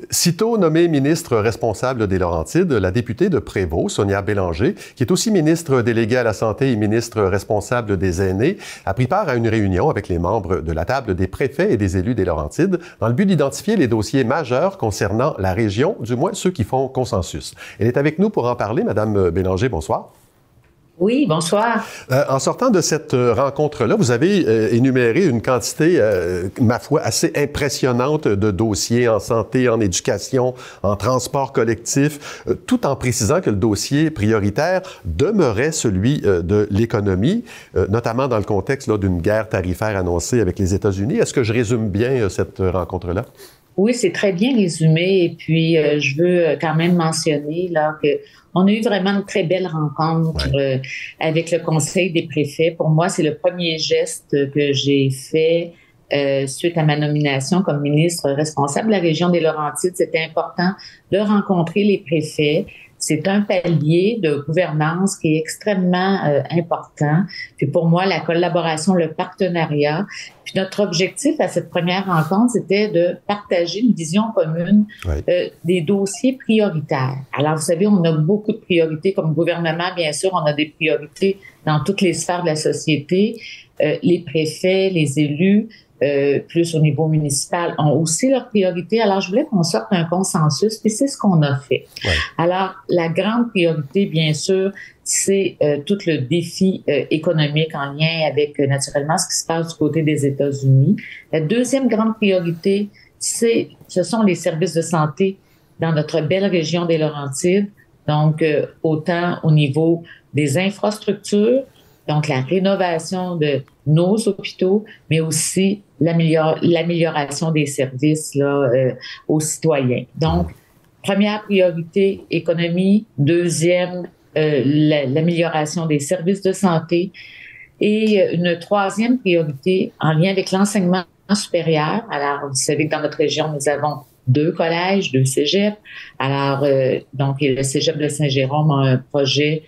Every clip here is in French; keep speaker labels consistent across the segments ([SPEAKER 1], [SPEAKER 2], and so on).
[SPEAKER 1] Sitôt nommée ministre responsable des Laurentides, la députée de Prévost, Sonia Bélanger, qui est aussi ministre déléguée à la Santé et ministre responsable des Aînés, a pris part à une réunion avec les membres de la table des préfets et des élus des Laurentides dans le but d'identifier les dossiers majeurs concernant la région, du moins ceux qui font consensus. Elle est avec nous pour en parler. Madame Bélanger, bonsoir.
[SPEAKER 2] Oui, bonsoir.
[SPEAKER 1] En sortant de cette rencontre-là, vous avez énuméré une quantité, ma foi, assez impressionnante de dossiers en santé, en éducation, en transport collectif, tout en précisant que le dossier prioritaire demeurait celui de l'économie, notamment dans le contexte d'une guerre tarifaire annoncée avec les États-Unis. Est-ce que je résume bien cette rencontre-là?
[SPEAKER 2] Oui, c'est très bien résumé. Et puis, je veux quand même mentionner là qu'on a eu vraiment une très belle rencontre avec le Conseil des préfets. Pour moi, c'est le premier geste que j'ai fait suite à ma nomination comme ministre responsable de la région des Laurentides. C'était important de rencontrer les préfets. C'est un palier de gouvernance qui est extrêmement important. Puis pour moi, la collaboration, le partenariat. Puis notre objectif à cette première rencontre, c'était de partager une vision commune des dossiers prioritaires. Alors, vous savez, on a beaucoup de priorités comme gouvernement. Bien sûr, on a des priorités dans toutes les sphères de la société. Les préfets, les élus, plus au niveau municipal, ont aussi leurs priorités. Alors, je voulais qu'on sorte un consensus, et c'est ce qu'on a fait. Ouais. Alors, la grande priorité, bien sûr, c'est tout le défi économique en lien avec, naturellement, ce qui se passe du côté des États-Unis. La deuxième grande priorité, ce sont les services de santé dans notre belle région des Laurentides. Donc, autant au niveau des infrastructures, donc la rénovation de nos hôpitaux, mais aussi l'amélioration des services aux citoyens. Donc, première priorité, économie. Deuxième, l'amélioration des services de santé. Et une troisième priorité, en lien avec l'enseignement supérieur. Alors, vous savez que dans notre région, nous avons 2 collèges, 2 cégeps. Alors, donc, le cégep de Saint-Jérôme a un projet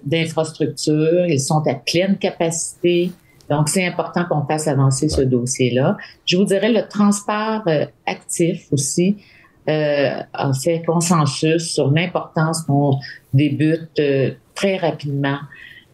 [SPEAKER 2] d'infrastructure. Ils sont à pleine capacité. Donc, c'est important qu'on fasse avancer ce dossier-là. Je vous dirais le transport actif aussi a fait consensus sur l'importance qu'on débute très rapidement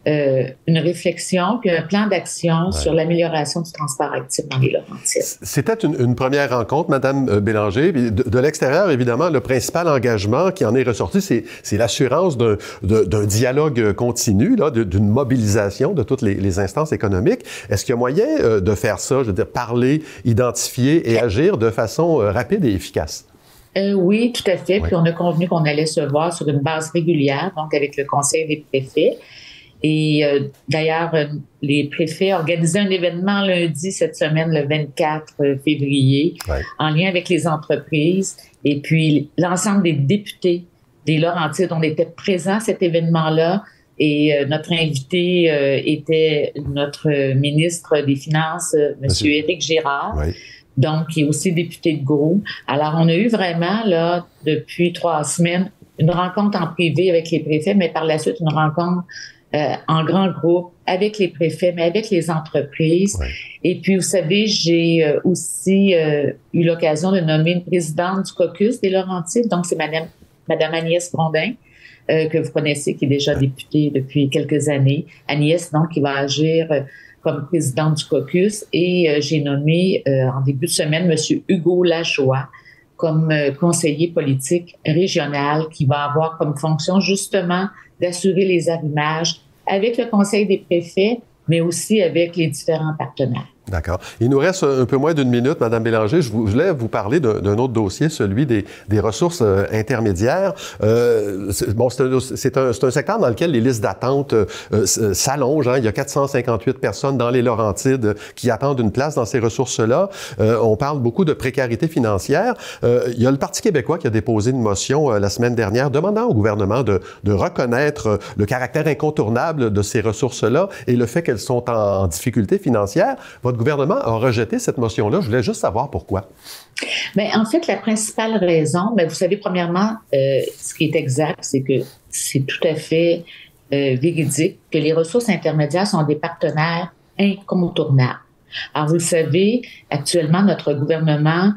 [SPEAKER 2] une réflexion puis un plan d'action sur l'amélioration du transport actif dans les Laurentides.
[SPEAKER 1] C'était une première rencontre, Madame Bélanger. De l'extérieur, évidemment, le principal engagement qui en est ressorti, c'est l'assurance d'un dialogue continu, d'une mobilisation de toutes les instances économiques. Est-ce qu'il y a moyen de faire ça, je veux dire, parler, identifier et agir de façon rapide et efficace?
[SPEAKER 2] Oui, tout à fait. Puis on a convenu qu'on allait se voir sur une base régulière, donc avec le Conseil des préfets. Et d'ailleurs, les préfets organisaient un événement lundi cette semaine, le 24 février, en lien avec les entreprises. Et puis, l'ensemble des députés des Laurentides, on était présents à cet événement-là. Et notre invité était notre ministre des Finances, M. Éric Girard, donc qui est aussi député de Gros. Alors, on a eu vraiment, là, depuis 3 semaines, une rencontre en privé avec les préfets, mais par la suite, une rencontre en grand groupe, avec les préfets, mais avec les entreprises. Et puis, vous savez, j'ai aussi eu l'occasion de nommer une présidente du caucus des Laurentides. Donc, c'est Madame Agnès Grondin, que vous connaissez, qui est déjà députée depuis quelques années. Agnès, donc, qui va agir comme présidente du caucus. Et j'ai nommé, en début de semaine, M. Hugo Lajoie comme conseiller politique régional qui va avoir comme fonction, justement, d'assurer les arrimages avec le Conseil des préfets, mais aussi avec les différents partenaires.
[SPEAKER 1] D'accord. Il nous reste un peu moins d'une minute, Madame Bélanger. Je voulais vous parler d'un autre dossier, celui des ressources intermédiaires. C'est un secteur dans lequel les listes d'attente s'allongent. Il y a 458 personnes dans les Laurentides qui attendent une place dans ces ressources-là. On parle beaucoup de précarité financière. Il y a le Parti québécois qui a déposé une motion la semaine dernière demandant au gouvernement de reconnaître le caractère incontournable de ces ressources-là et le fait qu'elles sont en difficulté financière. Votre gouvernement a rejeté cette motion-là. Je voulais juste savoir pourquoi.
[SPEAKER 2] Bien, en fait, la principale raison, bien, vous savez, premièrement, ce qui est exact, c'est que c'est tout à fait véridique que les ressources intermédiaires sont des partenaires incontournables. Alors, vous le savez, actuellement, notre gouvernement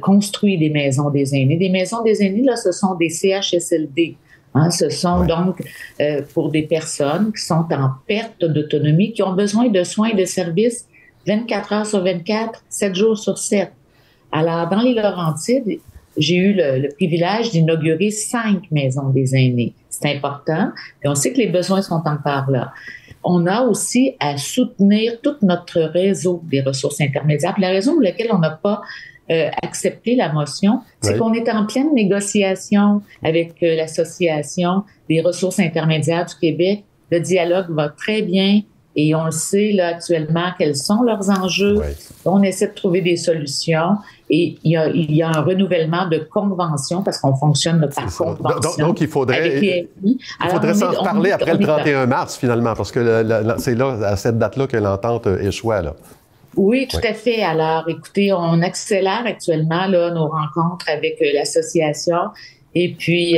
[SPEAKER 2] construit des maisons des aînés. Des maisons des aînés, là, ce sont des CHSLD. Hein, ce sont donc pour des personnes qui sont en perte d'autonomie, qui ont besoin de soins et de services 24 heures sur 24, 7 jours sur 7. Alors, dans les Laurentides, j'ai eu le privilège d'inaugurer 5 maisons des aînés. C'est important, et on sait que les besoins sont encore là. On a aussi à soutenir tout notre réseau des ressources intermédiaires. Puis la raison pour laquelle on n'a pas accepté la motion, c'est qu'on est en pleine négociation avec l'Association des ressources intermédiaires du Québec. Le dialogue va très bien et on le sait là actuellement quels sont leurs enjeux. On essaie de trouver des solutions et il y a un renouvellement de convention parce qu'on fonctionne par convention.
[SPEAKER 1] Donc, il faudrait s'en reparler après le 31 mars, finalement, parce que c'est là, à cette date-là, que l'entente échoua, là.
[SPEAKER 2] Oui, tout à fait. Alors, écoutez, on accélère actuellement là, nos rencontres avec l'association. Et puis,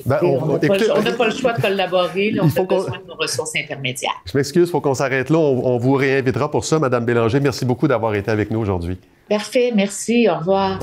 [SPEAKER 2] on n'a pas le choix de collaborer. Là, on a besoin de nos ressources intermédiaires.
[SPEAKER 1] Je m'excuse, il faut qu'on s'arrête là. On vous réinvitera pour ça, Mme Bélanger. Merci beaucoup d'avoir été avec nous aujourd'hui.
[SPEAKER 2] Parfait, merci. Au revoir.